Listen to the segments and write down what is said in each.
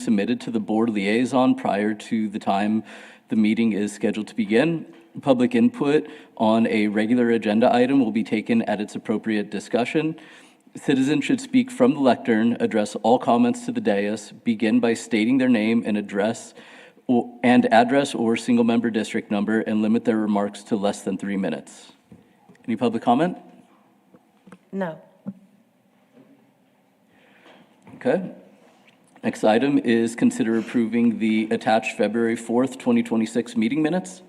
submitted to the board liaison prior to the time the meeting is scheduled to begin. Public input on a regular agenda item will be taken at its appropriate discussion. Citizens should speak from the lectern, address all comments to the dais, begin by stating their name and address or single-member district number, and limit their remarks to less than 3 minutes. Any public comment? No. Okay. Next item is consider approving the attached February 4th, 2026 meeting minutes.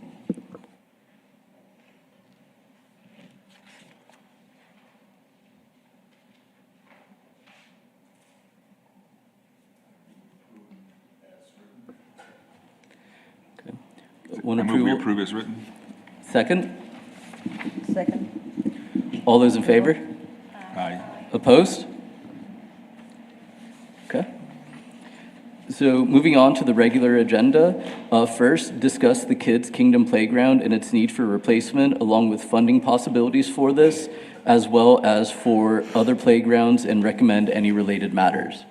Okay. One I move we approval. approve as written. Second. Second. All those in favor? Aye. Opposed? Okay. So moving on to the regular agenda, first, discuss the Kids Kingdom Playground and its need for replacement, along with funding possibilities for this, as well as for other playgrounds, and recommend any related matters.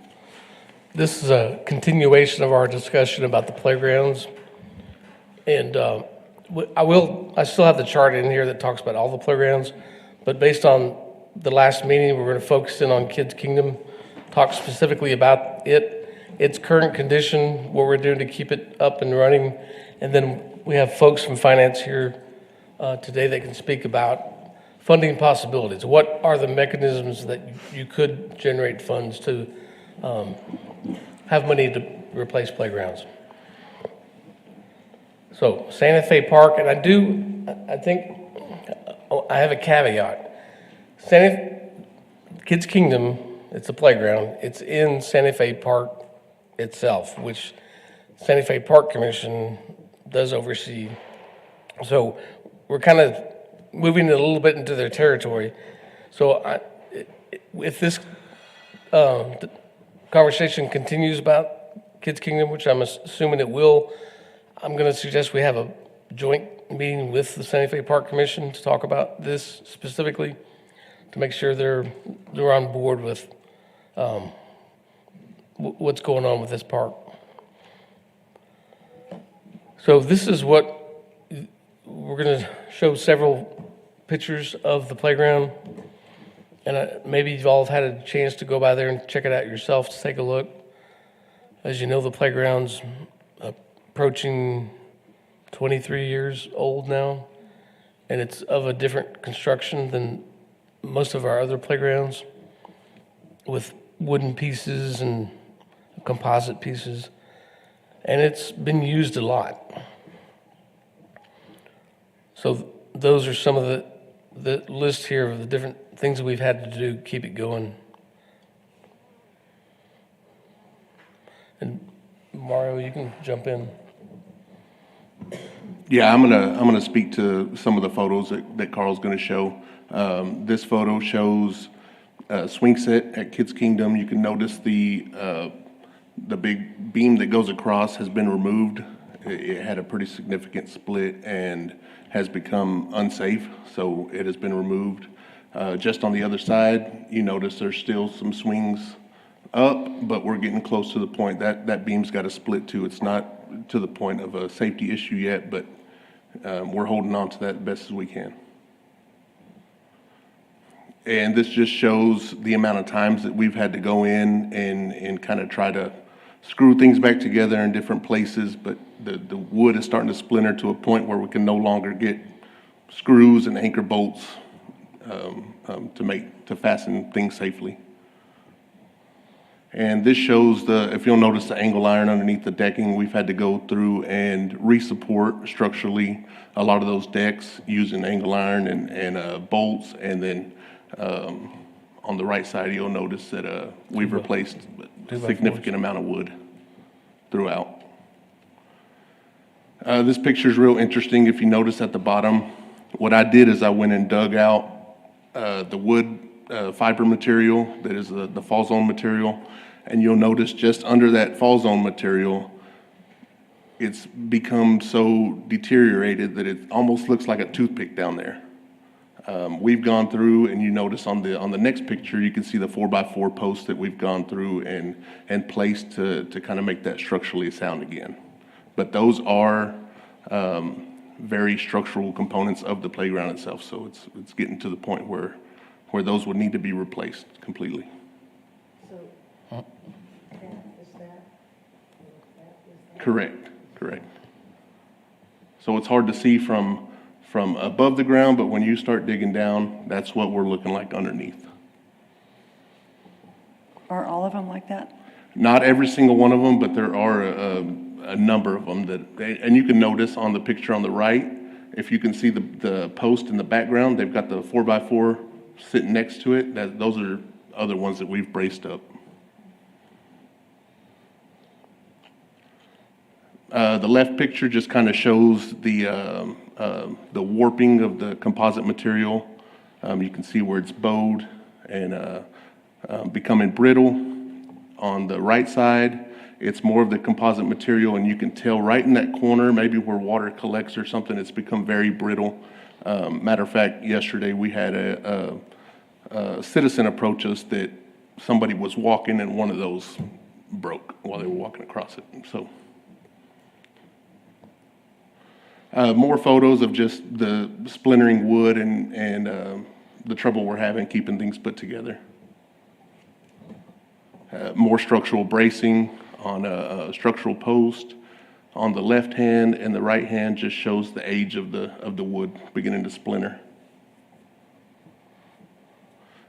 This is a continuation of our discussion about the playgrounds. And I still have the chart in here that talks about all the playgrounds, but based on the last meeting, we're going to focus in on Kids Kingdom, talk specifically about its current condition, what we're doing to keep it up and running. And then we have folks from finance here today that can speak about funding possibilities. What are the mechanisms that you could generate funds to have money to replace playgrounds? So Santa Fe Park, and I think I have a caveat. Kids Kingdom, it's a playground. It's in Santa Fe Park itself, which Santa Fe Park Commission does oversee. So we're kind of moving a little bit into their territory. So if this conversation continues about Kids Kingdom, which I'm assuming it will, I'm going to suggest we have a joint meeting with the Santa Fe Park Commission to talk about this specifically, to make sure they're on board with what's going on with this park. So this is what we're going to show several pictures of the playground, and maybe you've all had a chance to go by there and check it out yourself to take a look. As you know, the playground's approaching 23 years old now, and it's of a different construction than most of our other playgrounds, with wooden pieces and composite pieces, and it's been used a lot. So those are some of the list here of the different things that we've had to do to keep it going. And Mario, you can jump in. Yeah, I'm gonna speak to some of the photos that Carl's gonna show. This photo shows a swing set at Kids Kingdom. You can notice the big beam that goes across has been removed. It had a pretty significant split and has become unsafe, so it has been removed. Just on the other side, you notice there's still some swings up, but we're getting close to the point that beam's got a split too. It's not to the point of a safety issue yet, but we're holding on to that as best as we can. And this just shows the amount of times that we've had to go in and kind of try to screw things back together in different places, but the wood is starting to splinter to a point where we can no longer get screws and anchor bolts to fasten things safely. And this shows if you'll notice the angle iron underneath the decking, we've had to go through and re-support structurally a lot of those decks using angle iron and bolts. And then on the right side, you'll notice that we've replaced a significant amount of wood throughout. This picture is real interesting. If you notice at the bottom, what I did is I went and dug out the wood fiber material that is the fall zone material, and you'll notice just under that fall zone material, it's become so deteriorated that it almost looks like a toothpick down there. We've gone through, and you notice on the next picture, you can see the 4x4 posts that we've gone through and placed to kind of make that structurally sound again. But those are very structural components of the playground itself, so it's getting to the point where those would need to be replaced completely. Correct. So it's hard to see from above the ground, but when you start digging down, that's what we're looking like underneath. Are all of them like that? Not every single one of them, but there are a number of them and you can notice on the picture on the right, if you can see the post in the background, they've got the 4x4 sitting next to it. Those are other ones that we've braced up. The left picture just kind of shows the warping of the composite material. You can see where it's bowed and becoming brittle. On the right side, it's more of the composite material, and you can tell right in that corner, maybe where water collects or something, it's become very brittle. Matter of fact, yesterday we had a citizen approach us that somebody was walking and one of those broke while they were walking across it. So. More photos of just the splintering wood and the trouble we're having keeping things put together. More structural bracing on a structural post on the left hand, and the right hand just shows the age of the wood beginning to splinter.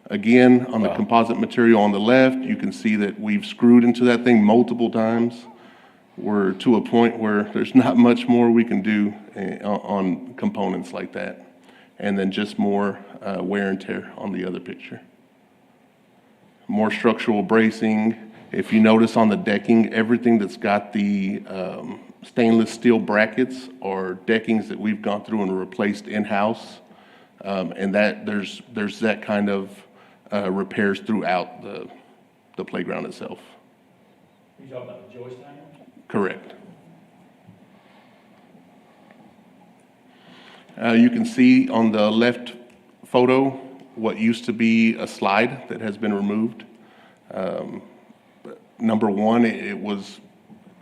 Again, on the composite material on the left, you can see that we've screwed into that thing multiple times. We're to a point where there's not much more we can do on components like that. And then just more wear and tear on the other picture. More structural bracing. If you notice on the decking, everything that's got the stainless steel brackets are deckings that we've gone through and replaced in-house. And that there's that kind of repairs throughout the playground itself. You talking about the joist hanger? Correct. You can see on the left photo what used to be a slide that has been removed. Number one, it was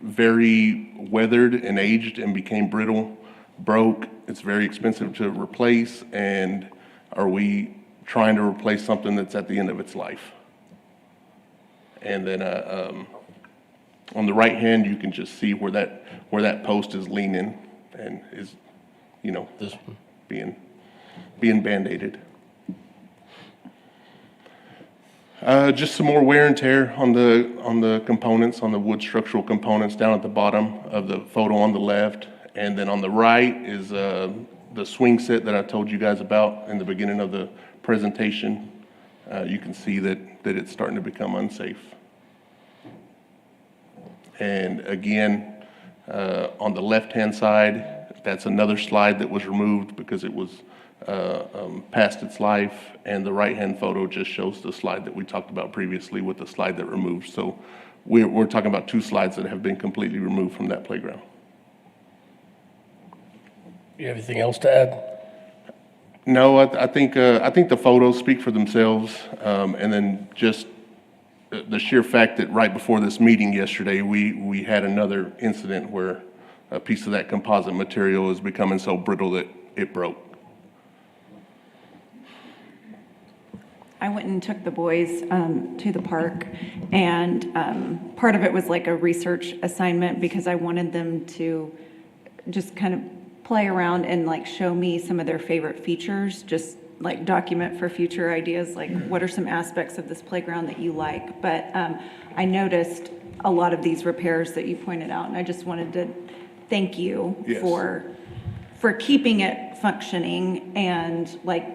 very weathered and aged and became brittle, broke. It's very expensive to replace, and are we trying to replace something that's at the end of its life? And then on the right hand, you can just see where that post is leaning and is, This one. being band-aided. Just some more wear and tear on the components, on the wood structural components down at the bottom of the photo on the left. And then on the right is the swing set that I told you guys about in the beginning of the presentation. You can see that it's starting to become unsafe. And again, on the left-hand side, that's another slide that was removed because it was past its life, and the right-hand photo just shows the slide that we talked about previously with the slide that removed. So we're talking about two slides that have been completely removed from that playground. You have anything else to add? No, I think the photos speak for themselves, and then just the sheer fact that right before this meeting yesterday, we had another incident where a piece of that composite material is becoming so brittle that it broke. I went and took the boys to the park, and part of it was like a research assignment because I wanted them to just kind of play around and like show me some of their favorite features, just like document for future ideas, like what are some aspects of this playground that you like. But I noticed a lot of these repairs that you pointed out, and I just wanted to thank you Yes. for keeping it functioning, and like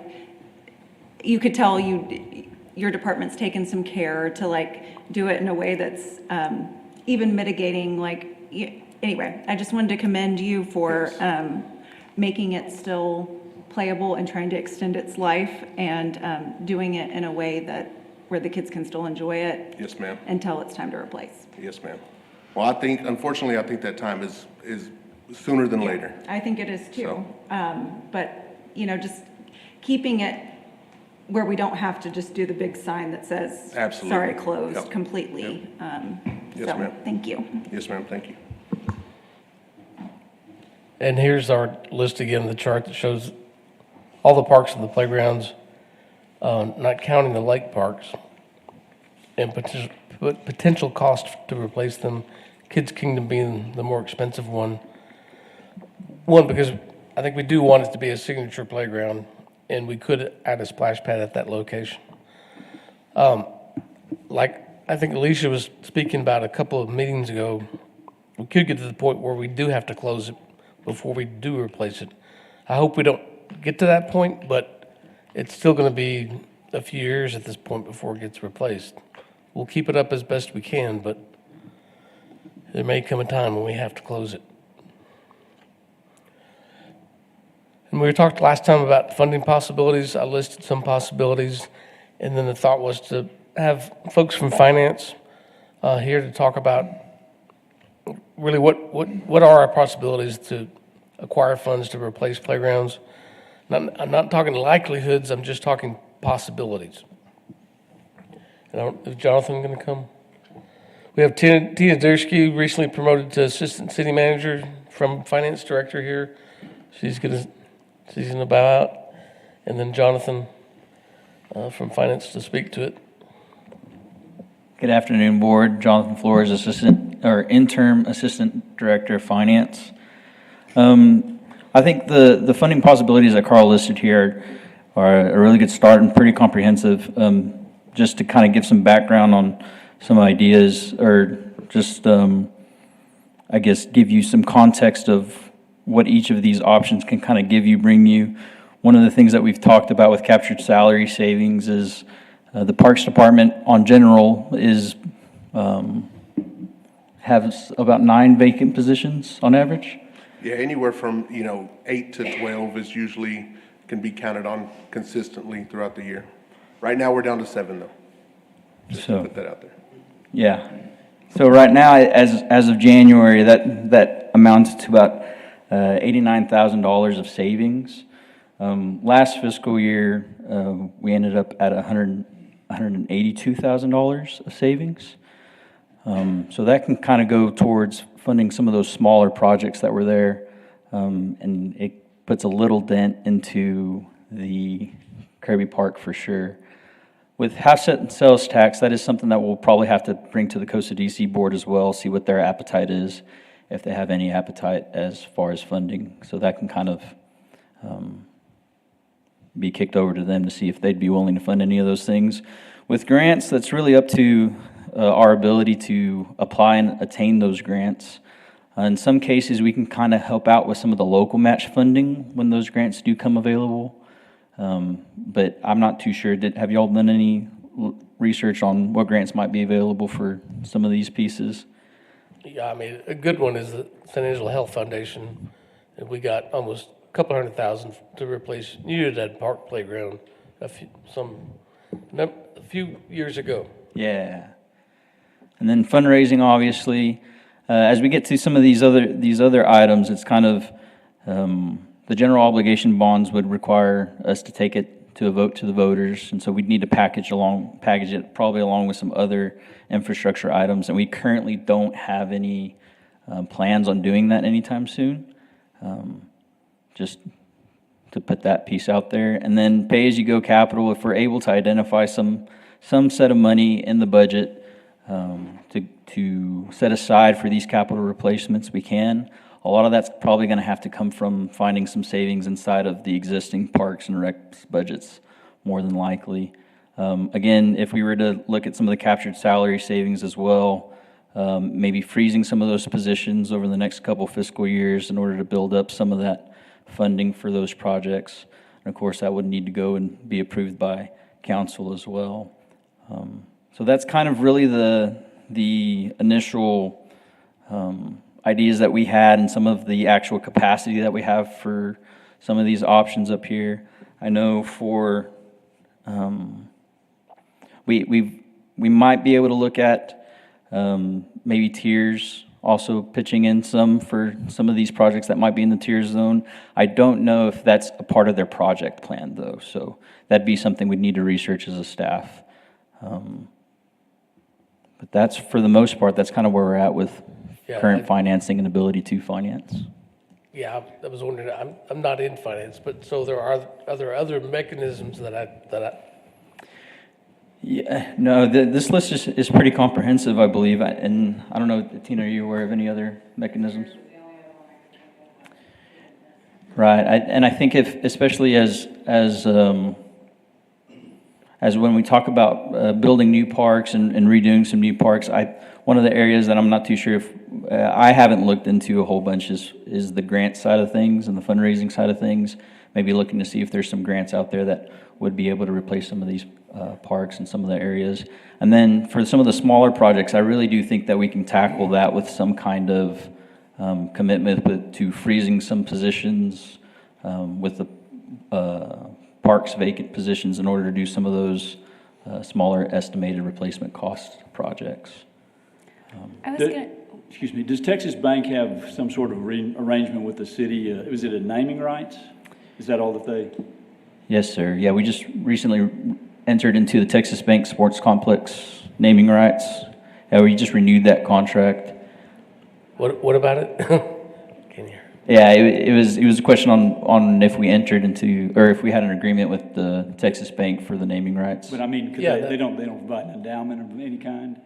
you could tell your department's taken some care to like do it in a way that's even mitigating anyway, I just wanted to commend you for making it still playable and trying to extend its life, and doing it in a way where the kids can still enjoy it. Yes, ma'am. Until it's time to replace. Yes, ma'am. Well, unfortunately, I think that time is sooner than later. I think it is too. So. But just keeping it where we don't have to just do the big sign that says, Absolutely. sorry, closed Yep. completely. Yes, So, ma'am. thank you. Yes, ma'am, thank you. And here's our list again, the chart that shows all the parks and the playgrounds, not counting the lake parks, and potential cost to replace them, Kids Kingdom being the more expensive one. One, because I think we do want it to be a signature playground, and we could add a splash pad at that location. Like I think Alicia was speaking about a couple of meetings ago, we could get to the point where we do have to close it before we do replace it. I hope we don't get to that point, but it's still going to be a few years at this point before it gets replaced. We'll keep it up as best we can, but there may come a time when we have to close it. And we talked last time about funding possibilities. I listed some possibilities, and then the thought was to have folks from finance here to talk about really what are our possibilities to acquire funds to replace playgrounds. I'm not talking likelihoods, I'm just talking possibilities. And is Jonathan going to come? We have Tina Dersky, recently promoted to Assistant City Manager from Finance Director here. She's going to bow out. And then Jonathan from Finance to speak to it. Good afternoon, Board. Jonathan Flores, Interim Assistant Director of Finance. I think the funding possibilities that Carl listed here are a really good start and pretty comprehensive. Just to kind of give some background on some ideas, or just, I guess, give you some context of what each of these options can kind of bring you. One of the things that we've talked about with captured salary savings is the Parks Department on general has about 9 vacant positions on average. Yeah, anywhere from, 8 to 12 is usually, can be counted on consistently throughout the year. Right now, we're down to 7, though. Just to put that out there. Yeah. So right now, as of January, that amounts to about $89,000 of savings. Last fiscal year, we ended up at $182,000 of savings. So that can kind of go towards funding some of those smaller projects that were there, and it puts a little dent into the Kirby Park for sure. With half-cent and sales tax, that is something that we'll probably have to bring to the Costa DC Board as well, see what their appetite is, if they have any appetite as far as funding. So that can kind of be kicked over to them to see if they'd be willing to fund any of those things. With grants, that's really up to our ability to apply and attain those grants. In some cases, we can kind of help out with some of the local match funding when those grants do come available. But I'm not too sure. Have y'all done any research on what grants might be available for some of these pieces? Yeah, I mean, a good one is the San Angelo Health Foundation. And we got almost a couple $100,000 to replace Unidad Park Playground a few years ago. Yeah. And then fundraising, obviously. As we get to some of these other items, it's kind of the general obligation bonds would require us to take it to a vote to the voters, and so we'd need to package it probably along with some other infrastructure items, and we currently don't have any plans on doing that anytime soon. Just to put that piece out there. And then pay-as-you-go capital, if we're able to identify some set of money in the budget to set aside for these capital replacements, we can. A lot of that's probably going to have to come from finding some savings inside of the existing parks and recs budgets, more than likely. Again, if we were to look at some of the captured salary savings as well, maybe freezing some of those positions over the next couple fiscal years in order to build up some of that funding for those projects. And of course, that would need to go and be approved by council as well. So that's kind of really the initial ideas that we had and some of the actual capacity that we have for some of these options up here. I know for we might be able to look at maybe tiers also pitching in some for some of these projects that might be in the tier zone. I don't know if that's a part of their project plan, though, so that'd be something we'd need to research as a staff. But that's, for the most part, that's kind of where we're at with Yeah, current financing and ability to finance. Yeah, I was wondering, I'm not in finance, but so are there other mechanisms that I, Yeah, no, this list is pretty comprehensive, I believe, and I don't know, Tina, are you aware of any other mechanisms? Right, and I think especially as when we talk about building new parks and redoing some new parks, one of the areas that I'm not too sure if, I haven't looked into a whole bunch is the grant side of things and the fundraising side of things. Maybe looking to see if there's some grants out there that would be able to replace some of these parks in some of the areas. And then for some of the smaller projects, I really do think that we can tackle that with some kind of commitment to freezing some positions with the parks vacant positions in order to do some of those smaller estimated replacement cost projects. I was gonna, Excuse me, does Texas Bank have some sort of arrangement with the city? Was it a naming rights? Is that all that they? Yes, sir. Yeah, we just recently entered into the Texas Bank Sports Complex naming rights. Yeah, we just renewed that contract. what about it? Can you? Yeah, it was a question on if we entered into, or if we had an agreement with the Texas Bank for the naming rights. But I mean, could Yeah, they don't provide an endowment of any kind?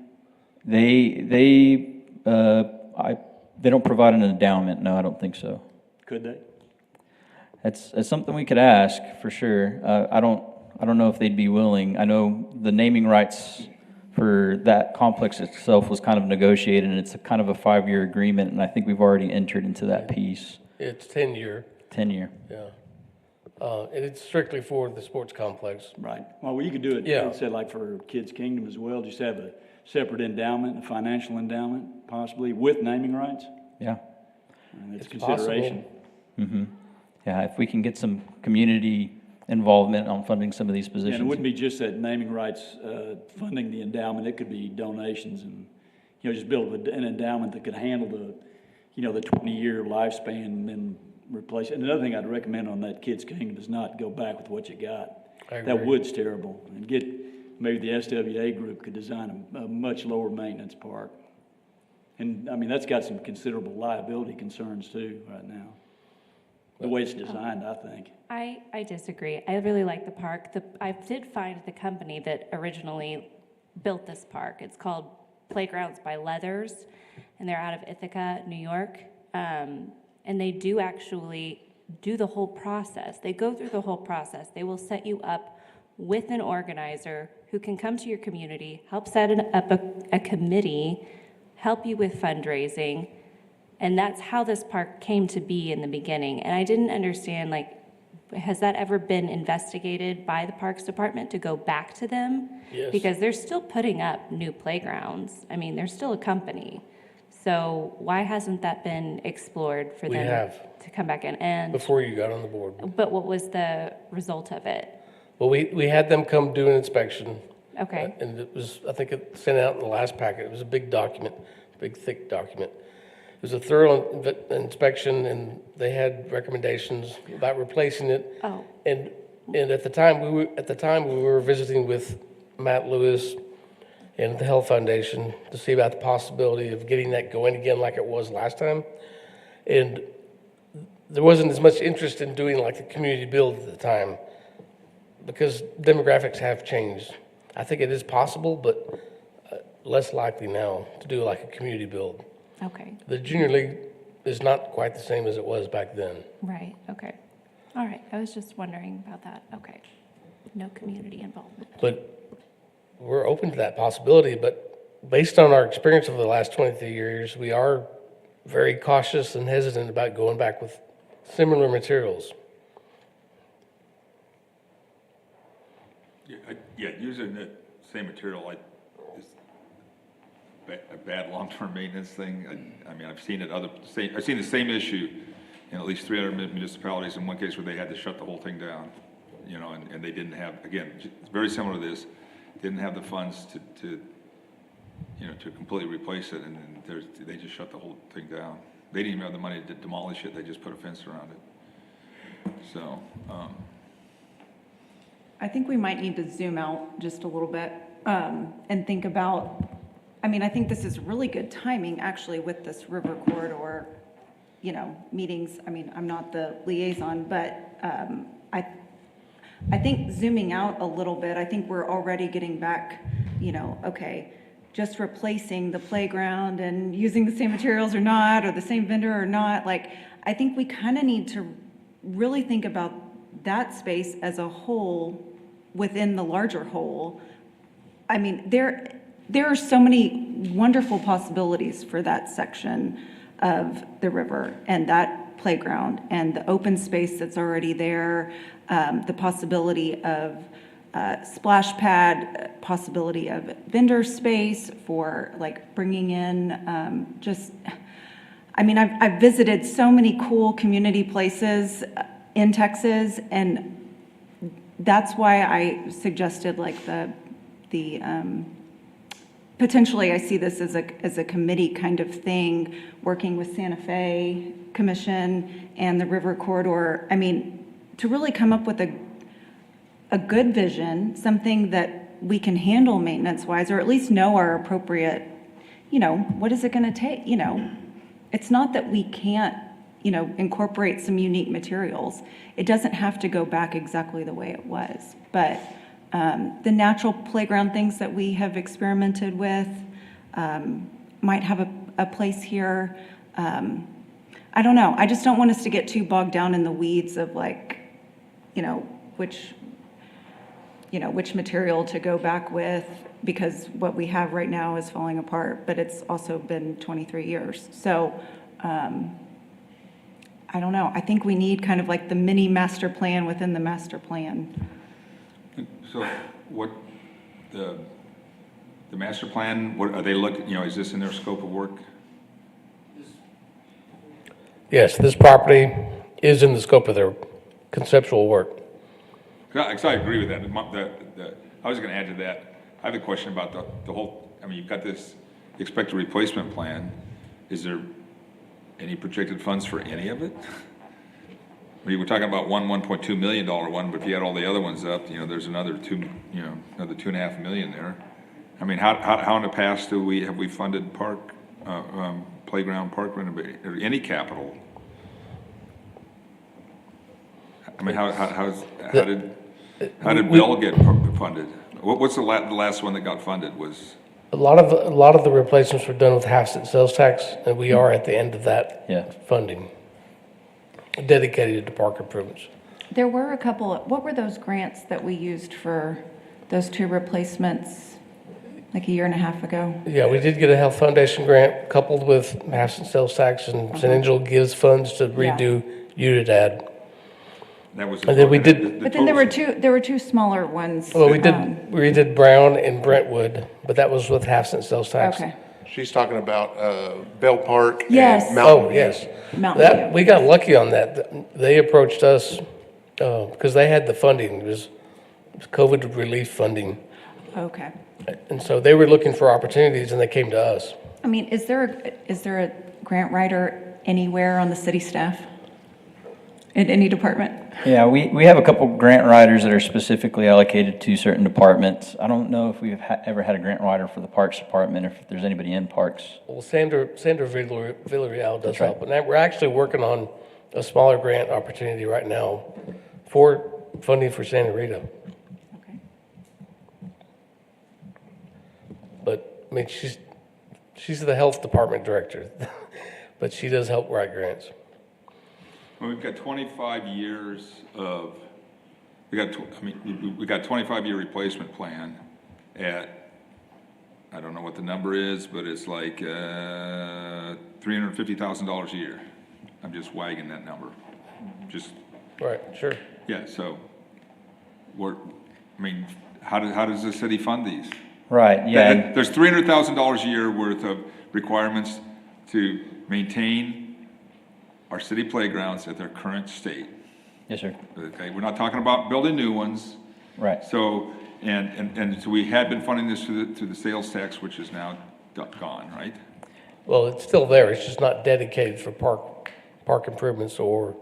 They don't provide an endowment. No, I don't think so. Could they? That's something we could ask for sure. I don't know if they'd be willing. I know the naming rights for that complex itself was kind of negotiated, and it's a kind of a 5-year agreement, and I think we've already entered into that piece. It's 10-year, 10-year. yeah. And it's strictly for the sports complex. Right. Well, you could do it, Yeah. you said like for Kids Kingdom as well, just have a separate endowment, a financial endowment, possibly with naming rights. Yeah. And it's It's consideration. Yeah, if we can get some community involvement on funding some of these And it positions. wouldn't be just that naming rights, funding the endowment, it could be donations and, just build an endowment that could handle the 20-year lifespan and then replace it. And another thing I'd recommend on that Kids Kingdom is not go back with what you got. I That agree. wood's terrible. And maybe the SWA group could design a much lower maintenance park. And, I mean, that's got some considerable liability concerns too right now. The way it's designed, I think. I disagree. I really like the park. I did find the company that originally built this park. It's called Playgrounds by Leathers, and they're out of Ithaca, New York. And they do actually do the whole process. They go through the whole process. They will set you up with an organizer who can come to your community, help set up a committee, help you with fundraising. And that's how this park came to be in the beginning. And I didn't understand, has that ever been investigated by the Parks Department to go back to them? Yes. Because they're still putting up new playgrounds. I mean, they're still a company. So why hasn't that been explored for We them have. to come back in? And, Before you got on the board. but what was the result of it? Well, we had them come do an inspection. Okay. And it was, I think it sent out in the last packet. It was a big document, big thick document. It was a thorough inspection, and they had recommendations about replacing it. Oh. And at the time we were visiting with Matt Lewis and the Health Foundation to see about the possibility of getting that going again like it was last time. And there wasn't as much interest in doing like a community build at the time because demographics have changed. I think it is possible, but less likely now to do like a community build. Okay. The junior league is not quite the same as it was back then. Right. Okay. All right. I was just wondering about that. Okay. No community involvement. But we're open to that possibility, but based on our experience over the last 23 years, we are very cautious and hesitant about going back with similar materials. Yeah, using the same material is a bad long-term maintenance thing. I mean, I've seen I've seen the same issue in at least 300 municipalities, in one case where they had to shut the whole thing down, and they didn't have, again, it's very similar to this, didn't have the funds to to completely replace it, and then they just shut the whole thing down. They didn't even have the money to demolish it, they just put a fence around it. So, I think we might need to zoom out just a little bit and think about, I think this is really good timing, actually, with this river corridor, meetings. I'm not the liaison, but I think zooming out a little bit, I think we're already getting back, okay, just replacing the playground and using the same materials or not, or the same vendor or not. Like, I think we kind of need to really think about that space as a whole within the larger whole. There are so many wonderful possibilities for that section of the river and that playground and the open space that's already there, the possibility of splash pad, possibility of vendor space for like bringing in I've visited so many cool community places in Texas, and that's why I suggested like the potentially I see this as a committee kind of thing, working with Santa Fe Commission and the River Corridor. To really come up with a good vision, something that we can handle maintenance-wise, or at least know our appropriate, what is it going to take? It's not that we can't, incorporate some unique materials. It doesn't have to go back exactly the way it was. But the natural playground things that we have experimented with might have a place here. I don't know. I just don't want us to get too bogged down in the weeds of which material to go back with, because what we have right now is falling apart, but it's also been 23 years. So I don't know. I think we need kind of like the mini master plan within the master plan. so what, the master plan, what are they looking, is this in their scope of work? Yes, this property is in the scope of their conceptual work. Because I agree with that. I was going to add to that. I have a question about the whole, you've got this expected replacement plan. Is there any projected funds for any of it? We're talking about $1.2 million one, but if you add all the other ones up, there's another another $2.5 million there. How in the past have we funded playground park renovation, or any capital? How did Bell get funded? What's the last one that got funded was? A lot of the replacements were done with half-cent sales tax, and we are at the end of that funding dedicated to park improvements. There were a couple what were those grants that we used for those two replacements like a year and a half ago? Yeah, we did get a health foundation grant coupled with half-cent sales tax, and Angelo gives funds to redo Unidad. That was. And then we did. But then there were two smaller ones. Well, we did Brown and Brentwood, but that was with half-cent sales tax. Okay. She's talking about Bell Park Yes. and Mountain Oh, View. yes. Mountain View. We got lucky on that. They approached us because they had the funding. It was COVID relief funding. Okay. And so they were looking for opportunities, and they came to us. Is there a grant writer anywhere on the city staff? In any department? Yeah, we have a couple grant writers that are specifically allocated to certain departments. I don't know if we've ever had a grant writer for the Parks Department, or if there's anybody in Parks. Well, Sandra Villarreal does That's right. help. And we're actually working on a smaller grant opportunity right now for funding for Santa Rita. Okay. But, she's the health department director, but she does help write grants. Well, we've got 25 years of, we got 25-year replacement plan at, I don't know what the number is, but it's like $350,000 a year. I'm just wagging that number. Just. Right, sure. Yeah, so how does the city fund these? Right, yeah. There's $300,000 a year worth of requirements to maintain our city playgrounds at their current state. Yes, sir. Okay, we're not talking about building new ones. Right. So, and so we had been funding this through the sales tax, which is now gone, right? Well, it's still there, it's just not dedicated for park improvements or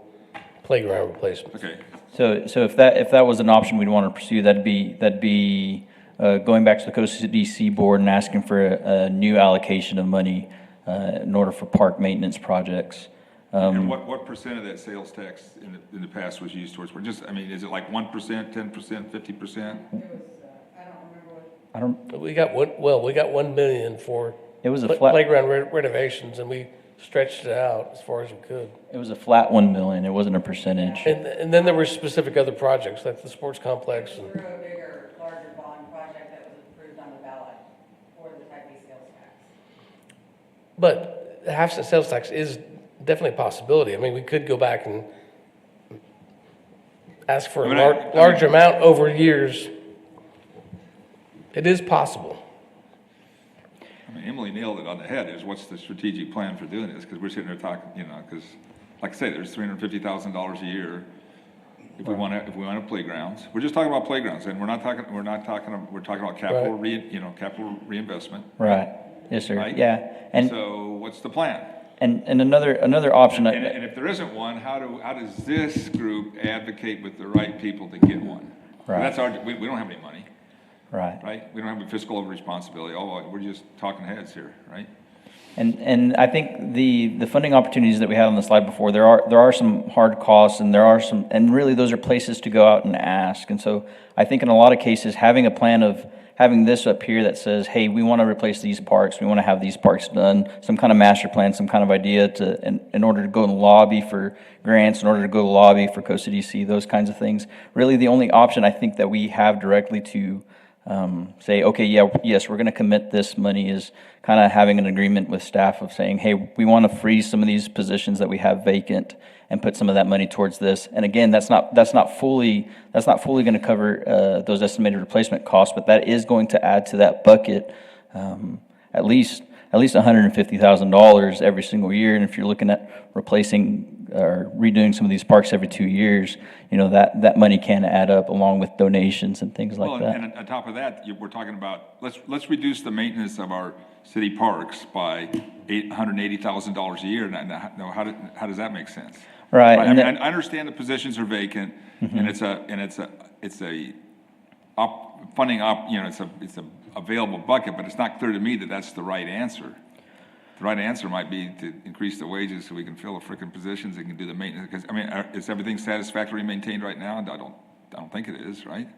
playground replacements. Okay, So if that was an option we'd want to pursue, that'd be going back to the Coast DC board and asking for a new allocation of money in order for park maintenance projects. and what percent of that sales tax in the past was used towards, is it like 1%, 10%, 50%? We got 1 million for It was a flat, playground renovations, and we stretched it out as far as we could. it was a flat 1 million, it wasn't a percentage. And then there were specific other projects, like the sports complex. Through a bigger, larger bond project that was approved on the ballot for the type B sales tax. But the half-cent sales tax is definitely a possibility. I mean, we could go back and ask for a large amount over years. It is possible. I mean, Emily nailed it on the head, is what's the strategic plan for doing this? Because we're sitting there talking, because, like I say, there's $350,000 a year if we want to playgrounds. We're just talking about playgrounds, and we're talking about capital, capital reinvestment. Right, yes, sir, Right? yeah. And So what's the plan? another option. And if there isn't one, how does this group advocate with the right people to get one? Right. That's we don't have any money, Right. right? We don't have a fiscal responsibility. Oh, we're just talking heads here, right? And I think the funding opportunities that we had on the slide before, there are some hard costs, and and really those are places to go out and ask. And so I think in a lot of cases, having a plan of having this up here that says, hey, we want to replace these parks, we want to have these parks done, some kind of master plan, some kind of idea in order to go and lobby for grants, in order to go lobby for Costa DC, those kinds of things. Really the only option I think that we have directly to say, okay, yes, we're going to commit this money is kind of having an agreement with staff of saying, hey, we want to freeze some of these positions that we have vacant and put some of that money towards this. And again, that's not fully going to cover those estimated replacement costs, but that is going to add to that bucket at least $150,000 every single year. And if you're looking at replacing or redoing some of these parks every 2 years, that money can add up along with donations and things like that. And on top of that, we're talking about, let's reduce the maintenance of our city parks by $180,000 a year. Now, how does that make sense? Right. I understand the positions are vacant, and it's a available bucket, but it's not clear to me that that's the right answer. The right answer might be to increase the wages so we can fill the frickin' positions and can do the maintenance. Because is everything satisfactorily maintained right now? I don't think it is, right?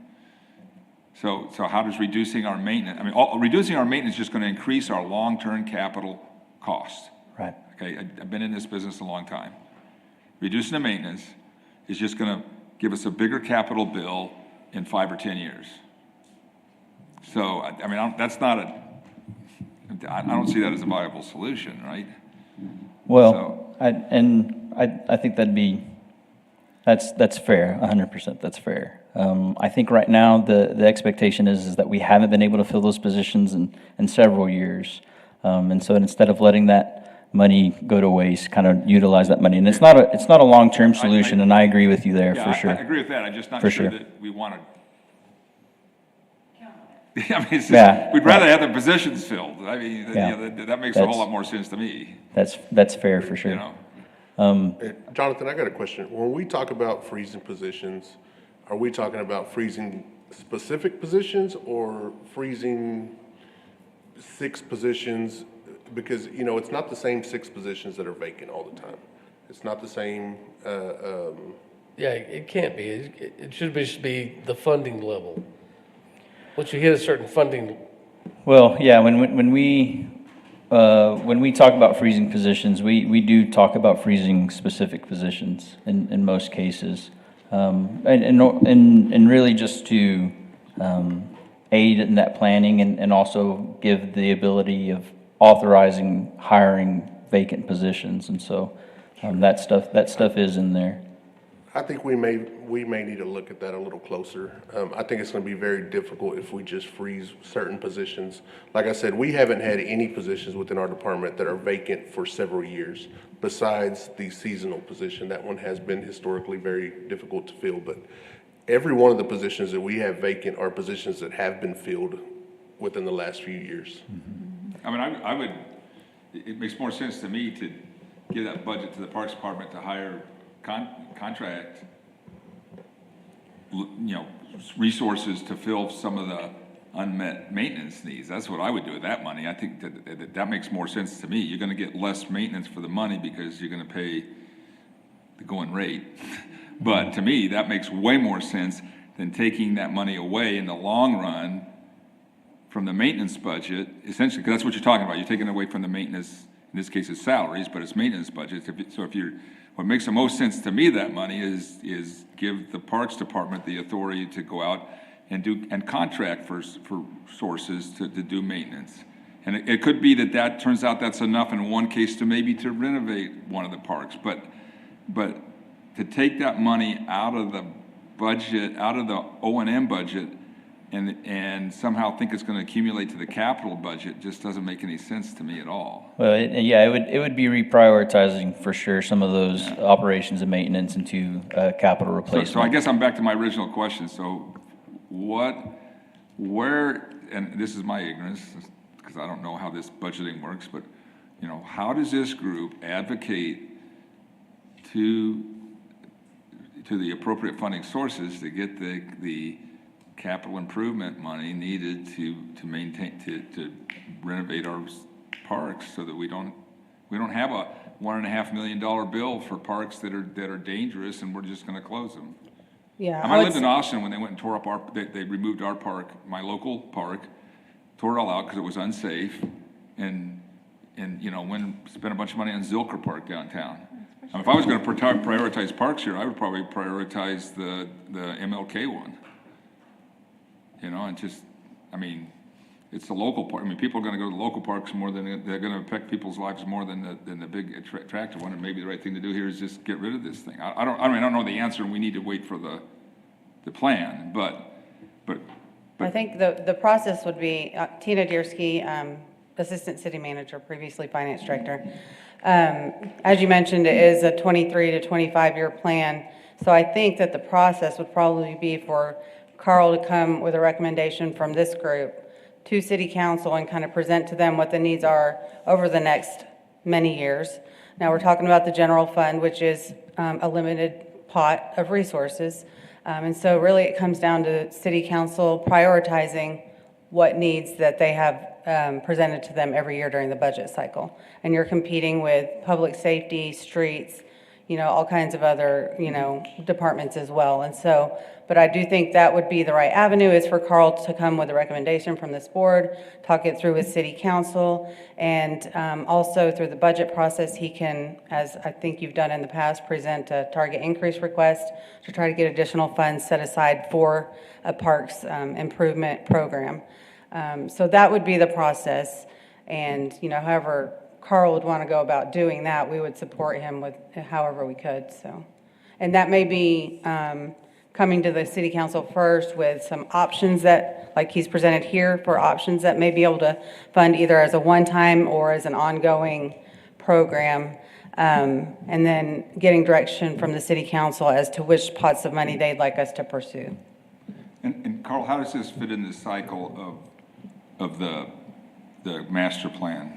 So how does reducing our maintenance? Reducing our maintenance is just going to increase our long-term capital costs. Right. Okay, I've been in this business a long time. Reducing the maintenance is just going to give us a bigger capital bill in 5 or 10 years. So that's not I don't see that as a viable solution, right? Well, I think that's fair, 100%, that's fair. I think right now the expectation is that we haven't been able to fill those positions in several years. And so instead of letting that money go to waste, kind of utilize that money. And it's not a long-term solution, and I agree with you there, for sure. I agree with that. I'm just not For sure sure. that we want to. We'd Yeah, rather have the positions filled. Yeah. That makes a whole lot more sense to me, That's fair, for sure. Jonathan, I got a question. When we talk about freezing positions, are we talking about freezing specific positions or freezing 6 positions? Because, it's not the same 6 positions that are vacant all the time. It's not the same, Yeah, it can't be. It should just be the funding level. Once you hit a certain funding, Well, yeah, when we talk about freezing positions, we do talk about freezing specific positions in most cases. And really just to aid in that planning and also give the ability of authorizing hiring vacant positions. And so that stuff is in there. I think we may need to look at that a little closer. I think it's going to be very difficult if we just freeze certain positions. Like I said, we haven't had any positions within our department that are vacant for several years, besides the seasonal position. That one has been historically very difficult to fill, but every one of the positions that we have vacant are positions that have been filled within the last few years. I mean, I would, it makes more sense to me to give that budget to the Parks Department to hire contract, resources to fill some of the unmet maintenance needs. That's what I would do with that money. I think that makes more sense to me. You're gonna get less maintenance for the money because you're gonna pay the going rate. But to me, that makes way more sense than taking that money away in the long run from the maintenance budget, essentially, because that's what you're talking about. You're taking away from the maintenance, in this case it's salaries, but it's maintenance budgets. What makes the most sense to me, that money is give the Parks Department the authority to go out and contract for sources to do maintenance. And it could be that turns out that's enough in one case to maybe to renovate one of the parks, but to take that money out of the budget, out of the O&M budget, and somehow think it's gonna accumulate to the capital budget just doesn't make any sense to me at all. Well, it would be reprioritizing for sure some of those operations and maintenance into capital replacement. So I guess I'm back to my original question. So where, and this is my ignorance, because I don't know how this budgeting works, but, how does this group advocate to the appropriate funding sources to get the capital improvement money needed to maintain, to renovate our parks so that we don't have a $1.5 million bill for parks that are dangerous and we're just gonna close them. Yeah. I lived in Austin when they went and tore up they removed our park, my local park, tore it all out because it was unsafe, and spent a bunch of money on Zilker Park downtown. If I was gonna prioritize parks here, I would probably prioritize the MLK one. And just, it's the local park. People are gonna go to local parks more than, they're gonna affect people's lives more than the big attractive one, and maybe the right thing to do here is just get rid of this thing. I don't know the answer, and we need to wait for the plan, but. I think the process would be, Tina Diersky, Assistant City Manager, previously Finance Director. As you mentioned, it is a 23 to 25-year plan, so I think that the process would probably be for Carl to come with a recommendation from this group to City Council and kind of present to them what the needs are over the next many years. Now, we're talking about the general fund, which is a limited pot of resources. And so really it comes down to City Council prioritizing what needs that they have presented to them every year during the budget cycle. And you're competing with public safety, streets, all kinds of other, departments as well. And so, but I do think that would be the right avenue, is for Carl to come with a recommendation from this board, talk it through with City Council, and also through the budget process, he can, as I think you've done in the past, present a target increase request to try to get additional funds set aside for a parks improvement program. So that would be the process. And, however Carl would want to go about doing that, we would support him with however we could, so. And that may be coming to the City Council first with some options that, like he's presented here, for options that may be able to fund either as a one-time or as an ongoing program, and then getting direction from the City Council as to which pots of money they'd like us to pursue. And Carl, how does this fit in the cycle of the master plan?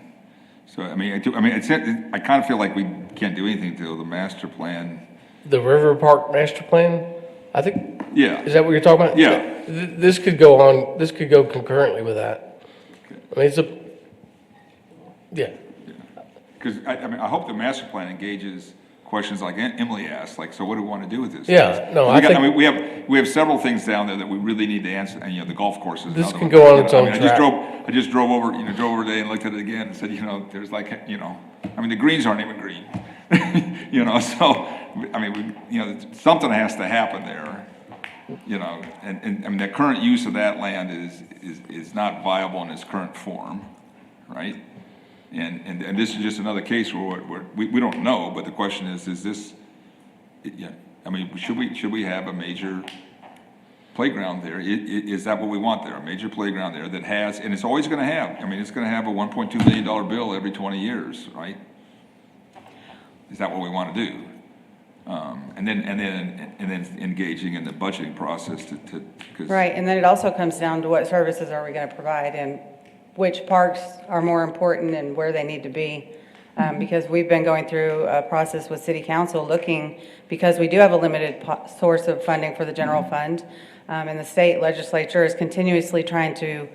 So, I kind of feel like we can't do anything till the master plan. The River Park Master Plan, I think. Yeah. Is that what you're talking about? Yeah. This could go on, this could go concurrently with that. Okay. Yeah. Because, I hope the master plan engages questions like Emily asked, like, so what do we want to do with this? Yeah, no, we have several things down there that we really need to answer, and, the golf courses. This can go on its own track. I just drove over today and looked at it again and said, there's like, the greens aren't even green. So, something has to happen there, and the current use of that land is not viable in its current form, right? And this is just another case where we don't know, but the question is this, should we have a major playground there? Is that what we want there? A major playground there that has, and it's always gonna have, it's gonna have a $1.2 million bill every 20 years, right? Is that what we wanna do? And then engaging in the budgeting process to 'cause Right, and then it also comes down to what services are we gonna provide, and which parks are more important and where they need to be. Because we've been going through a process with city council looking, because we do have a limited source of funding for the general fund. And the state legislature is continuously trying to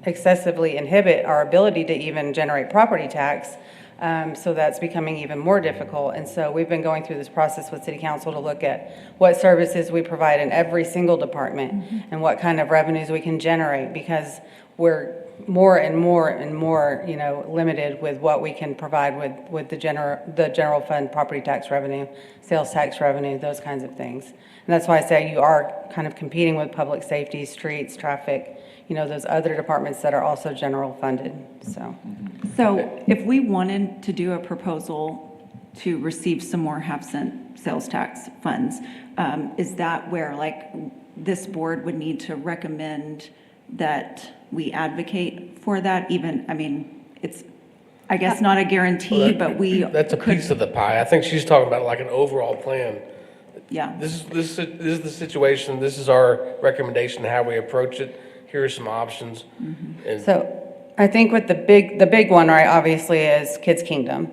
excessively inhibit our ability to even generate property tax. So that's becoming even more difficult. And so we've been going through this process with city council to look at what services we provide in every single department and what kind of revenues we can generate, because we're more and more and more, limited with what we can provide with the general fund property tax revenue, sales tax revenue, those kinds of things. And that's why I say you are kind of competing with public safety, streets, traffic, those other departments that are also general funded, so. So if we wanted to do a proposal to receive some more half-cent sales tax funds, is that where, like, this board would need to recommend that we advocate for that? Even, I mean, it's, I guess, not a guarantee, but we That's a piece of the pie. I think she's talking about like an overall plan. Yeah. This is the situation, this is our recommendation, how we approach it. Here are some options. And So I think with the big one, right, obviously is Kids Kingdom.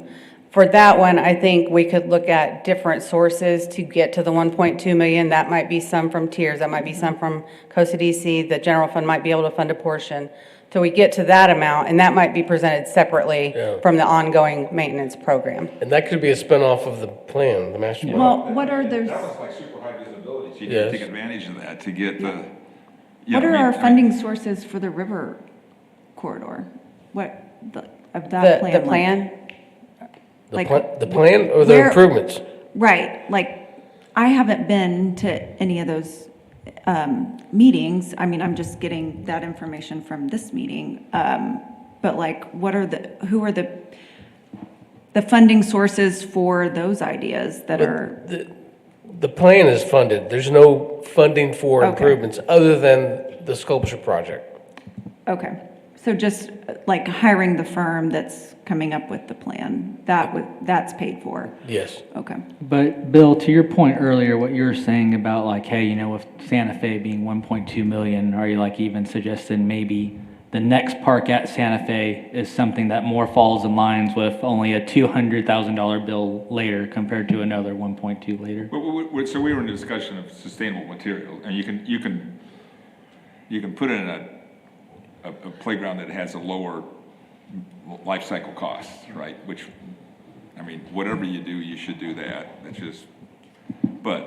For that one, I think we could look at different sources to get to the 1.2 million. That might be some from tiers, that might be some from Costa DC. The general fund might be able to fund a portion. So we get to that amount, and that might be presented separately from the ongoing maintenance program. And that could be a spinoff of the plan, the master plan. Well, what are those, That was like super high visibility, so you Yes. can take advantage of that to get the. what are our funding sources for the river corridor? Of that plan? The plan, The plan or the where- improvements? Right, like, I haven't been to any of those meetings. I mean, I'm just getting that information from this meeting. But like, who are the funding sources for those ideas that are? The plan is funded. There's no funding for Okay. improvements other than the sculpture project. Okay, so just like hiring the firm that's coming up with the plan, that's paid for? Yes. Okay. But Bill, to your point earlier, what you were saying about like, hey, with Santa Fe being 1.2 million, are you like even suggesting maybe the next park at Santa Fe is something that more falls in lines with only a $200,000 bill later compared to another 1.2 later? So we were in a discussion of sustainable material, and you can put in a playground that has a lower life cycle cost, right? Which, I mean, whatever you do, you should do that. That's just, but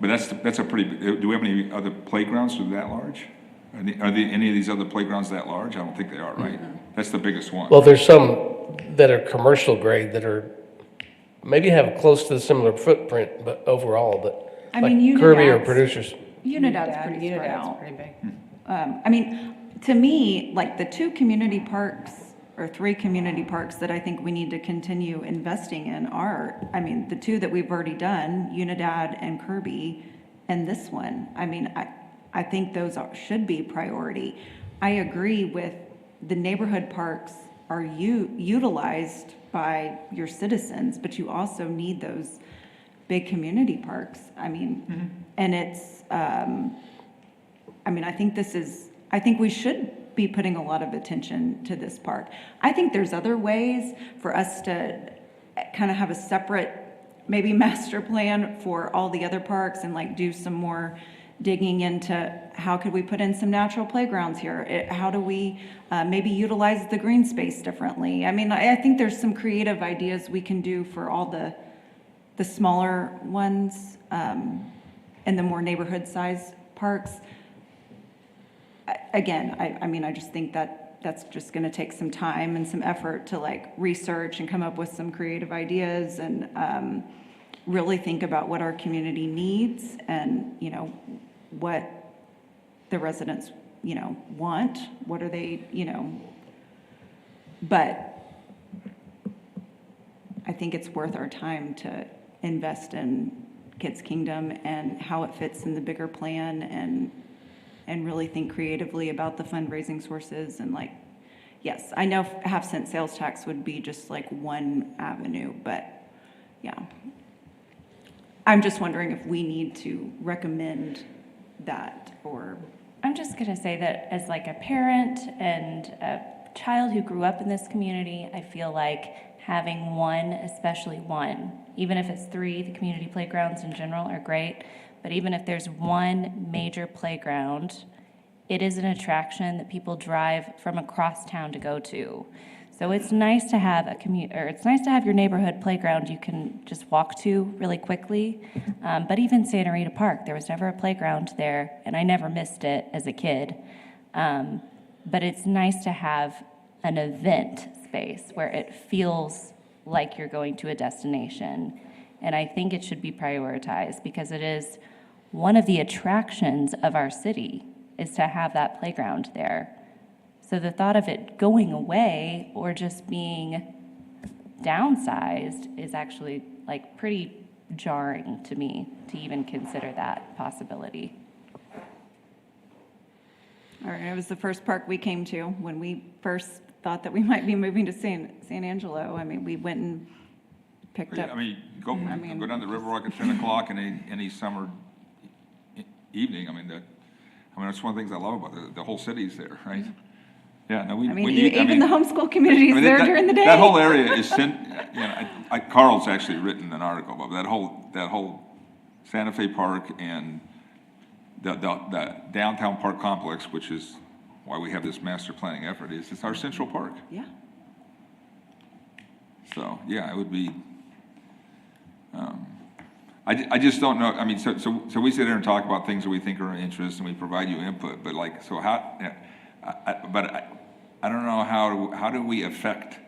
that's a pretty, do we have any other playgrounds that are that large? Are any of these other playgrounds that large? I don't think they are, right? That's the biggest one. Well, there's some that are commercial grade that are, maybe have close to the similar footprint, but overall, but I like mean, Kirby or Unidad's- producers. Unidad's pretty spread Unidad's out. pretty big. I mean, to me, like the 2 community parks or 3 community parks that I think we need to continue investing in are, I mean, the 2 that we've already done, Unidad and Kirby, and this one. I mean, I think those should be priority. I agree with the neighborhood parks are utilized by your citizens, but you also need those big community parks. I mean, and it's, I mean, I think we should be putting a lot of attention to this park. I think there's other ways for us to kind of have a separate, maybe master plan for all the other parks and like do some more digging into how could we put in some natural playgrounds here? How do we maybe utilize the green space differently? I mean, I think there's some creative ideas we can do for all the smaller ones and the more neighborhood-sized parks. Again, I mean, I just think that that's just going to take some time and some effort to like research and come up with some creative ideas and really think about what our community needs and, what the residents, want. What are they, but I think it's worth our time to invest in Kids Kingdom and how it fits in the bigger plan and really think creatively about the fundraising sources and like, yes, I know half-cent sales tax would be just like one avenue, but yeah. I'm just wondering if we need to recommend that or, I'm just going to say that as like a parent and a child who grew up in this community, I feel like having one, especially one, even if it's 3, the community playgrounds in general are great, but even if there's one major playground, it is an attraction that people drive from across town to go to. So it's nice to have it's nice to have your neighborhood playground you can just walk to really quickly. But even Santa Rita Park, there was never a playground there, and I never missed it as a kid. But it's nice to have an event space where it feels like you're going to a destination. And I think it should be prioritized because it is one of the attractions of our city is to have that playground there. So the thought of it going away or just being downsized is actually like pretty jarring to me to even consider that possibility. All right, it was the first park we came to when we first thought that we might be moving to San Angelo. I mean, we went and picked up. I mean, go down the Riverwalk at 10 o'clock any summer evening. I mean, that's one of the things I love about the whole city's there, right? Yeah, no, Even the homeschool community is there during the day. That whole area is, Carl's actually written an article about that whole Santa Fe Park and the downtown park complex, which is why we have this master planning effort, it's our central park. Yeah. So, yeah, it would be, I just don't know, I mean, so we sit there and talk about things that we think are of interest and we provide you input, but like, so how, I don't know how do we affect,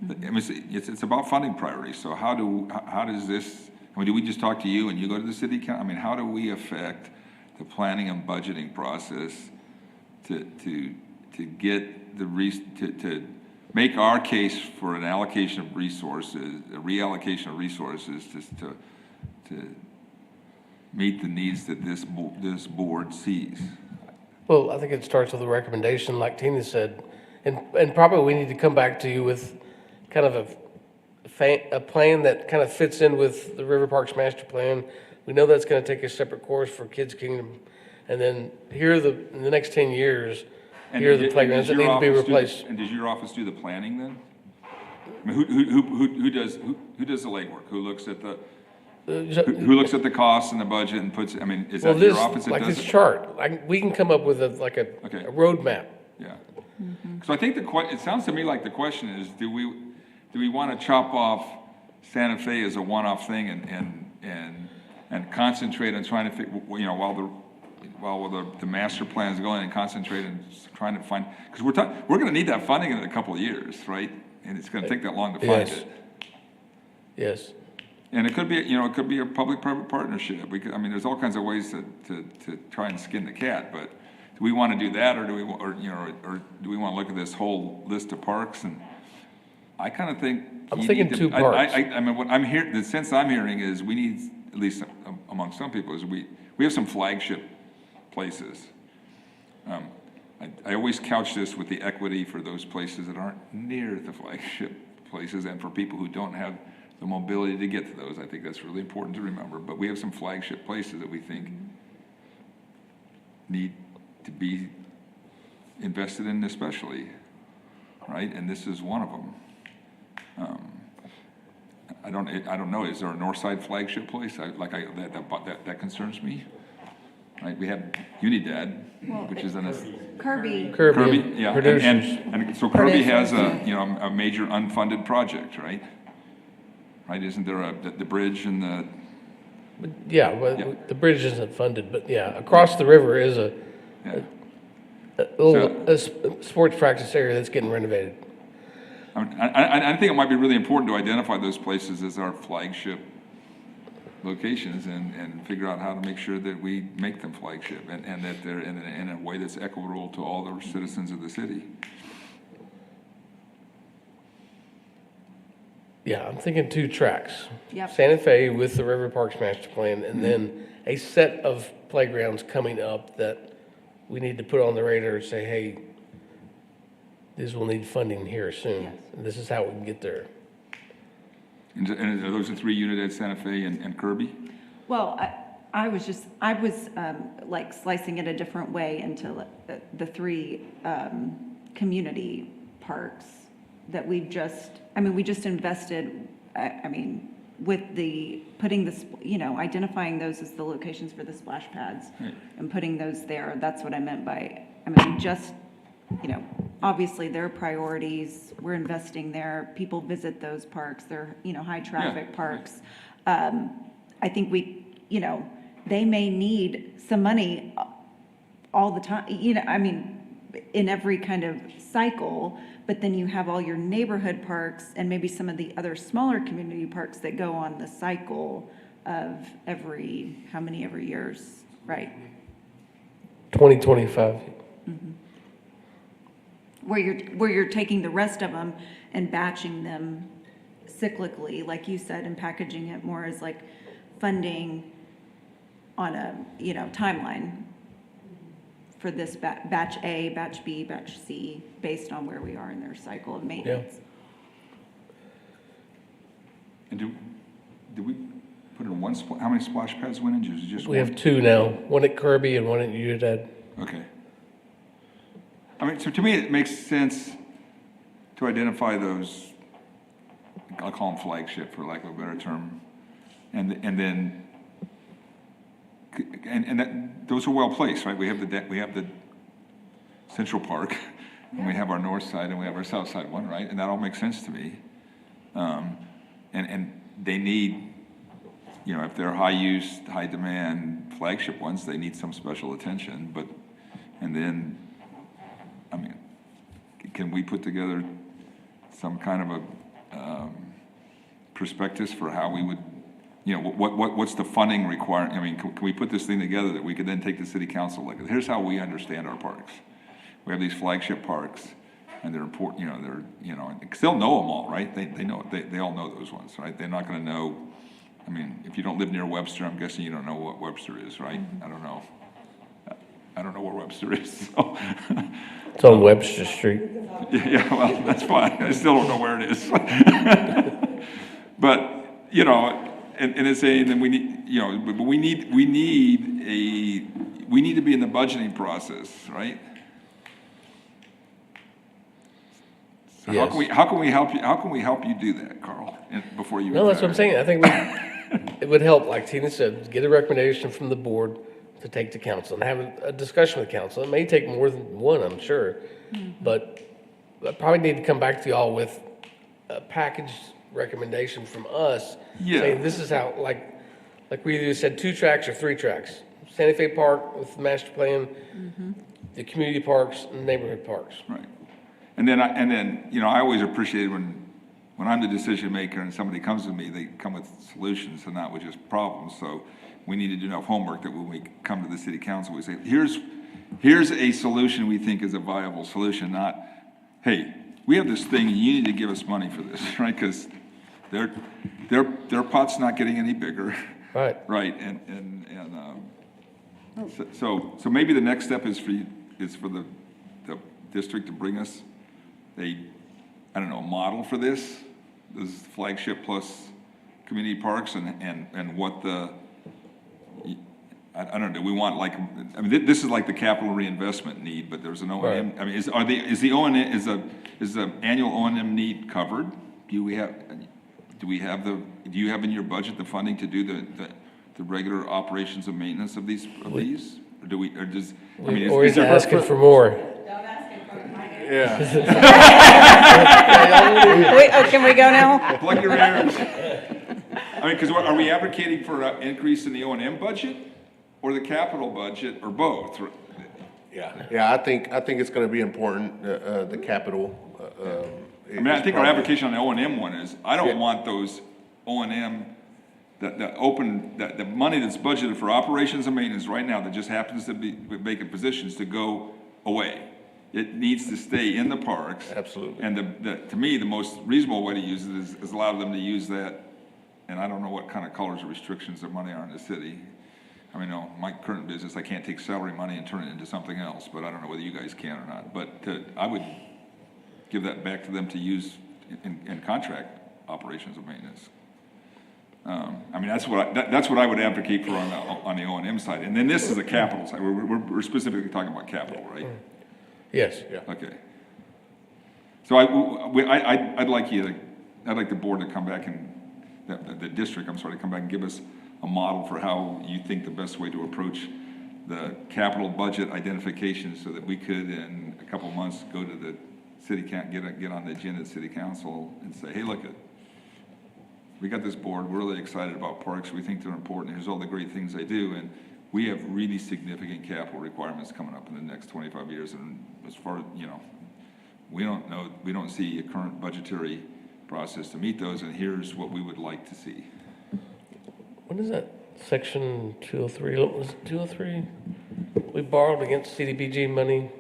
I mean, it's about funding priorities, so how does this, I mean, do we just talk to you and you go to the city council? I mean, how do we affect the planning and budgeting process to get to make our case for an allocation of resources, a reallocation of resources to meet the needs that this board sees? Well, I think it starts with a recommendation, like Tina said, and probably we need to come back to you with kind of a plan that kind of fits in with the River Parks master plan. We know that's going to take a separate course for Kids Kingdom, and then in the next 10 years, here are the playgrounds that need to be replaced. And does your office do the planning then? I mean, who does the legwork? Who looks at the costs and the budget and puts? I mean, is that your office that does it? Like this chart, we can come up with a roadmap. Yeah. So I think it sounds to me like the question is, do we want to chop off Santa Fe as a one-off thing and concentrate on trying to figure, while the master plan is going, and concentrate on trying to find, because we're going to need that funding in a couple of years, right? And it's going to take that long to find it. Yes. And it could be a public-private partnership. I mean, there's all kinds of ways to try and skin the cat, but do we want to do that, or do we want to look at this whole list of parks? And I kind of think I'm thinking 2 parks. I mean, what I'm hearing, the sense I'm hearing is we need, at least among some people, is we have some flagship places. I always couch this with the equity for those places that aren't near the flagship places, and for people who don't have the mobility to get to those. I think that's really important to remember. But we have some flagship places that we think need to be invested in, especially, right? And this is one of them. I don't know. Is there a Northside flagship place? That concerns me. Right? We have Unidad, which is Kirby, yeah. And so Kirby has a major unfunded project, right? Right? Isn't there the bridge and the? The bridge isn't funded, but across the river is a sports practice area that's getting renovated. I think it might be really important to identify those places as our flagship locations and figure out how to make sure that we make them flagship and that they're in a way that's equitable to all the citizens of the city. Yeah, I'm thinking 2 tracks. Yep. Santa Fe with the River Parks master plan, and then a set of playgrounds coming up that we need to put on the radar and say, hey, this will need funding here soon. Yes. And this is how we can get there. And are those the 3 Unidad, Santa Fe, and Kirby? Well, I was like slicing it a different way into the three community parks that we just invested, with the, putting this, identifying those as the locations for the splash pads and putting those there. That's what I meant by, obviously there are priorities. We're investing there. People visit those parks. They're, high traffic parks. I think they may need some money all the time, in every kind of cycle, but then you have all your neighborhood parks and maybe some of the other smaller community parks that go on the cycle of every years, right? 2025. Where you're taking the rest of them and batching them cyclically, like you said, and packaging it more as like funding on a, timeline for this batch A, batch B, batch C, based on where we are in their cycle of maintenance. And do we put in one, how many splash pads went in? Just We one? have two now, one at Kirby and one at Unidad. Okay. So to me, it makes sense to identify those, I'll call them flagship for lack of a better term, and then that, those are well placed, right? We have the Central Park, and we have our north side, and we have our south side one, right? And that all makes sense to me. And they need, if they're high use, high demand flagship ones, they need some special attention. And then, can we put together some kind of a prospectus for how we would, what's the funding requirement? Can we put this thing together that we could then take to city council? Like, here's how we understand our parks. We have these flagship parks, and they're important. They'll know them all, right? They know they all know those ones, right? They're not going to know. If you don't live near Webster, I'm guessing you don't know what Webster is, right? I don't know. I don't know where Webster is. So. It's on Webster Street. Yeah, well, that's fine. I still don't know where it is. But, and it's saying that we need, but we need to be in the budgeting process, right? So Yes. how can we help you do that, Carl, before you No, that's what I'm retire? saying. I think it would help, like Tina said, get a recommendation from the board to take to council and have a discussion with council. It may take more than one, I'm sure, but I probably need to come back to y'all with a packaged recommendation from us. Yeah. Saying this is how, like we either said 2 tracks or 3 tracks. Santa Fe Park with the master plan, the community parks and neighborhood parks. Right. And then I always appreciate when I'm the decision maker and somebody comes to me, they come with solutions and not with just problems. So we need to do enough homework that when we come to the city council, we say, here's a solution we think is a viable solution, not, hey, we have this thing and you need to give us money for this, right? Because their pot's not getting any bigger. Right. Right. So maybe the next step is for the district to bring us a model for this flagship plus community parks and what the, I don't know, do we want this is like the capital reinvestment need, but there's an O&M. Right. Is the annual O&M need covered? Do you have in your budget the funding to do the regular operations and maintenance of these? Or do we, or does, We're always asking for more. Yeah. Can we go now? plug your ears. Because are we advocating for an increase in the O&M budget or the capital budget or both? Yeah, I think it's gonna be important, the capital, I think our application on the O&M one is, I don't want those O&M, the money that's budgeted for operations and maintenance right now that just happens to be vacant positions to go away. It needs to stay in the parks. Absolutely. And to me, the most reasonable way to use it is allow them to use that. And I don't know what kind of colors or restrictions of money are in the city. My current business, I can't take salary money and turn it into something else, but I don't know whether you guys can or not. But I would give that back to them to use in contract operations and maintenance. I mean, that's what I would advocate for on the O&M side. And then this is a capital side. We're specifically talking about capital, right? Yes. Yeah. Okay. So I'd like the board to come back and, the district, I'm sorry, to come back and give us a model for how you think the best way to approach the capital budget identification so that we could, in a couple of months, go to the city get on the agenda at city council and say, hey, look, we got this board, we're really excited about parks, we think they're important, here's all the great things they do, and we have really significant capital requirements coming up in the next 25 years, and as far as, we don't see a current budgetary process to meet those, and here's what we would like to see. What is that? Section 203, was it 203? We borrowed against CDBG money.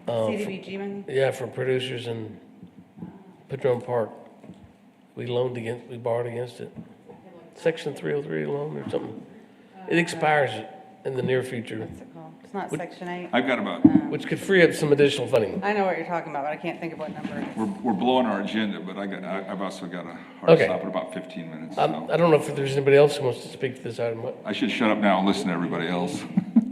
CDBG money? Yeah, for producers in Padron Park. We borrowed against it. Section 303 loan or something. It expires in the near future, What's it called? It's not Section 8. I've got about, which could free up some additional funding. I know what you're talking about, but I can't think of what number it is. we're blowing our agenda, but I've also got a hard Okay. stop in about 15 minutes. I So don't know if there's anybody else who wants to speak to this item. I should shut up now and listen to everybody else.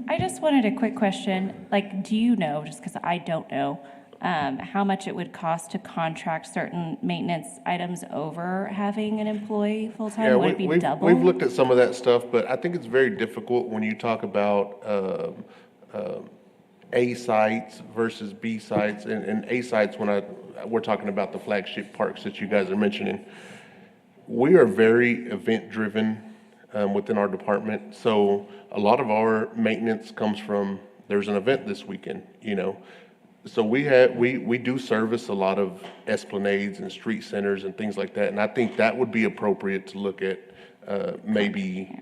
I just wanted a quick question, like, do you know, just because I don't know, how much it would cost to contract certain maintenance items over having an employee full-time? Would it be double? We've looked at some of that stuff, but I think it's very difficult when you talk about A sites versus B sites. And A sites, we're talking about the flagship parks that you guys are mentioning. We are very event-driven within our department. So a lot of our maintenance comes from, there's an event this weekend, So we do service a lot of esplanades and street centers and things like that. And I think that would be appropriate to look at maybe